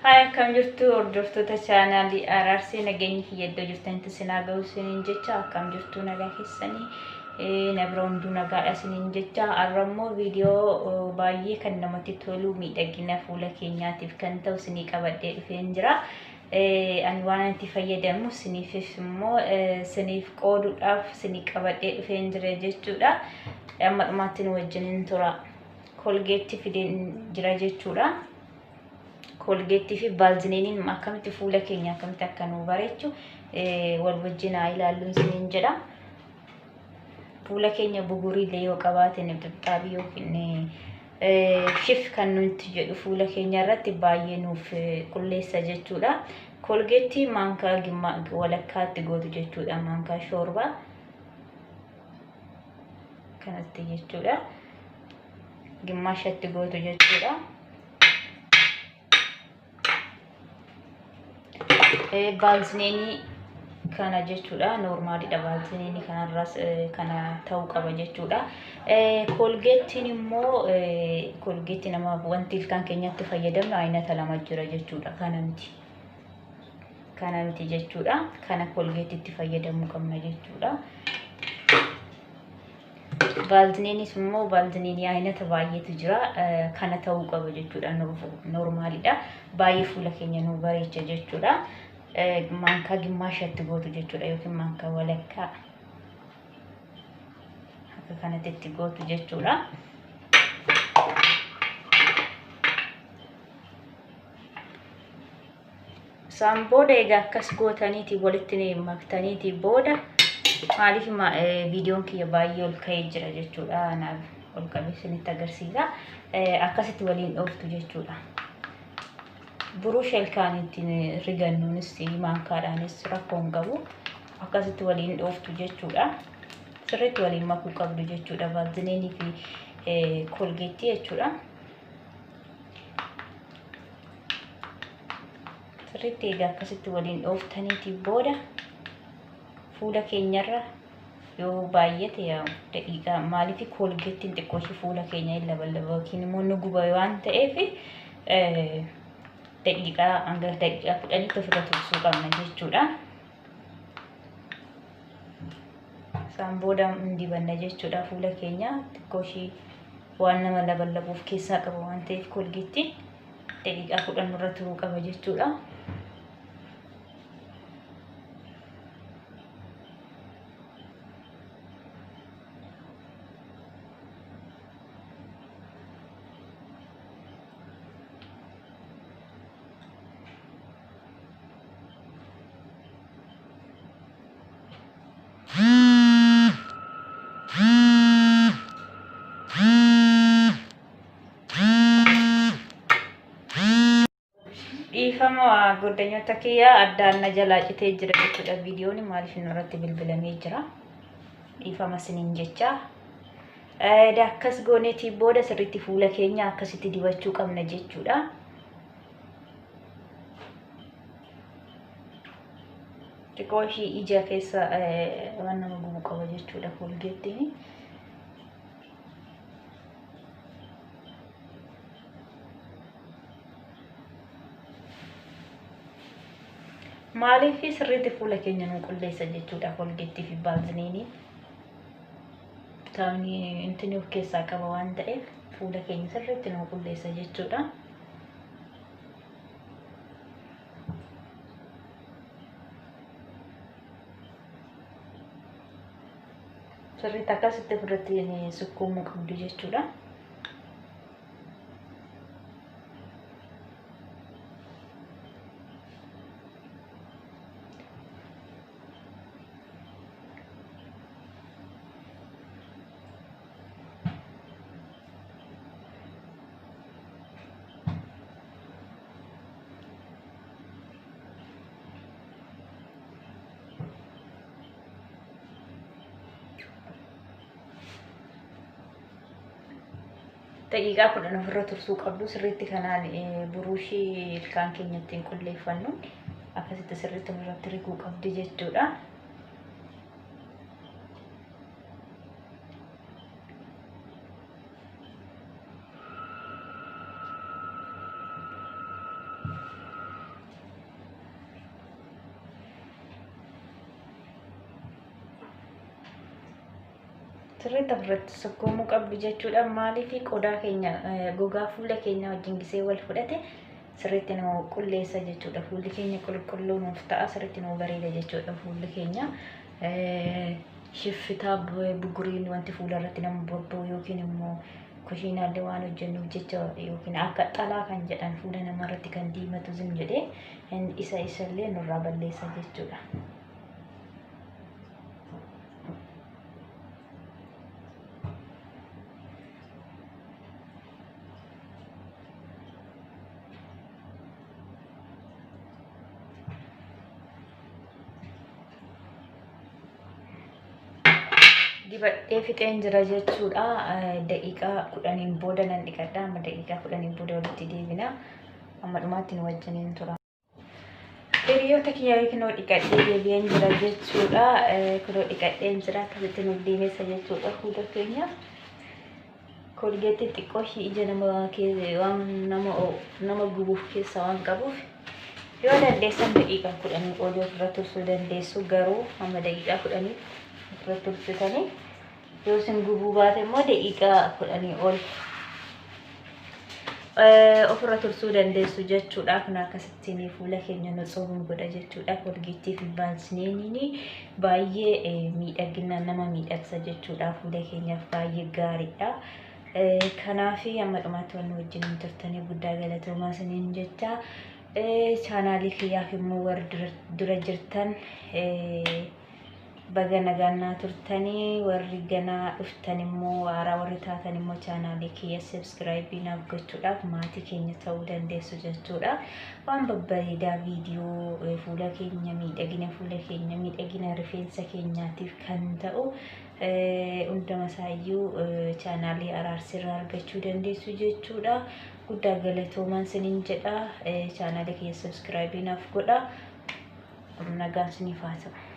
Hai akkam jirtu hordoftoota chaanaalii Araarsee nageenyi kiyyadoo jirtanitti sinaa ga'u siniin jecha akkam jirtu nagaa keessanii nabra hunduu nagaadha siniin jecha har'ammoo viidiyoo baay'ee kan namatti tolu miidhagina fuula keenyaatiif kan ta'u sinii qabadhee dhufeen jira. Ani waan itti fayyadamu siniifis immoo siniif qooduudhaaf sinii qabadhee dhufeen jira jechuudha. Amma dhumaatti nu wajjiniin tura. Kolgeetti fideen jira jechuudha. Colgate fi Vaseline akkamitti fuula keenya akkamitti akka nu bareechu wal wajjin ilaaluun siniin jedha. Fuula keenya bugurii illee yoo qabaatan dhibxaabii yookiin shif kan nuti jedhu fuula keenya irratti baay'ee nuuf qulleessa jechuudha. Colgate maankaa walakkaatti gootu jechuudha. Maankaa shoorba kanatti jechuudha. Gimmaashatti gootu jechuudha. Vaseline kana jechuudha normaalidha. Vaseline kanarras kana ta'uu qaba jechuudha. Colgate immoo Colgate nama wanti ilkaan keenyatti fayyadamnu aynata lama jira jechuudha. Kana miti jechuudha. Kana Colgate itti fayyadamu qabna jechuudha. Vaseline immoo Vaseline aynata baay'eetu jira. Kana ta'uu qaba jechuudha. Normaalidha. Baay'ee fuula keenya nu bareecha jechuudha. Maankaa gimmaashatti gootu jechuudha yookiin maankaa walakkaa akka kanatti gootu jechuudha. Isaan booda egaa akkas gootaniiti walitti maktaniiti booda maaliif viidiyoon kiyya baay'ee ol ka'ee jira jechuudha. Naaf ol qabee isinitti agarsiisa. Akkasitti waliin dhooftu jechuudha. Burush ilkaaniitiin rigannuunis maankaadhaanis rakkoon qabu akkasitti waliin dhooftu jechuudha. Sirriitti waliin makuu qabdu jechuudha. Vaseline fi Colgate jechuudha. Sirriitti egaa akkasitti waliin dhooftaniiti booda fuula keenyarra yoo baay'ate daqiiqaa maaliif Colgatein xiqqooshi fuula keenya illa bal'aba yookiin immoo nu guba waan ta'eef daqiiqaa hanga daqiiqaa 10 ofirra tursuu qabna jechuudha. Isaan booda dibanna jechuudha fuula keenya xiqqooshi waan nama laballabuuf keessaa qaba waan ta'eef Colgate daqiiqaa 10 irra turuu qaba jechuudha. Dhiifama goddanyoota kiyya addaan na jalaa citee jira jechuudha. Viidiyoon maaliif irratti bilbilamee jira. Dhiifama siniin jecha. Akkas gooneetii booda sirriitti fuula keenya akkasitti dibachuu qabna jechuudha. Xiqqoo ishii ija keessa waan nama gubu qaba jechuudha Colgatein. Maaliif sirriitti fuula keenya nu qulleessa jechuudha Colgate fi Vaseline. Taa'anii intini of keessaa qaba waan ta'eef fuula keenya sirriitti nu qulleessa jechuudha. Sirriitti akkasitti ofirratti sukkuumuu qabdu jechuudha. Daqiiqaa 10 ofirra tursuu qabdu sirriitti kanaan buruushii ilkaan keenya ittiin qulleeffannu akkasitti sirriitti ofirratti riguu qabdi jechuudha. sirriitti ofirratti sukkuumuu qabdu jechuudha. Maaliif qodaa keenya gogaa fuula keenya wajjin gisee wal fudhate sirriitti nu qulleessa jechuudha. Fuulli keenya qulqulluu nuuf ta'a, sirriitti nu bareeda jechuudha. Fuulli keenya shiffitaa buguriin wanti fuula irratti nama bobba'u yookiin immoo kushiinaallee waan hojjennuuf jecha yookiin akka xalaa kan jedhan fuula namarratti kan diimatu zim jedhee isallee nurraa balleessa jechuudha. Dibadhee fixeen jira jechuudha. Daqiiqaa 10 booda nan dhiqadha. Amma daqiiqaa 10 booda walitti deebina. Amma dhumaatti nu wajjiniin tura. Hiriyoota kiyyaa kunoo dhiqadhee deebi'een jira jechuudha. Kunoo dhiqadheen jira akkasitti nuuf deemessa jechuudha. Fuula keenya kolgeetti xiqqoo ija nama gubuuf keessa waan qabuuf yoo dandeessan daqiiqaa 10 olii ofirra tursuu dandeessu. Garuu amma daqiiqaa 10 ofirra tursitanii yoo isin gubuu baate immoo daqiiqaa 10 ol ofirra tursuu dandeessu jechuudha. Kun akkasittiin fuula keenya nutsoomuun godha jechuudha. Kolgeettii fi baansiniin baay'ee miidhagina nama miidhagsa jechuudha. Fuula keenyaaf baay'ee gaariidha. Kanaaf amma dhumaatti waan wajjin turtanii guddaa galatoomaa isiniin jecha. Chaanaalii kiyyaaf immoo warra dura jirtan baga nagaan turtanii, warri ganaa dhuftan immoo haaraa warri taatan immoo chaanaalii kiyya subscribe naaf gochuudhaaf maatii keenya ta'uu dandeessu jechuudha. Waan babbareedaa viidiyoo fuula keenya miidhagina rifeensa keenyaatiif kan ta'u hunduma isaayyuu chaanaalii Araarsirraa argachuu dandeessu jechuudha. Guddaa galatoomaa isiniin jedha. Chaanaalii kiyya subscribe naaf godha. Nagaan isiniif haa ta'u.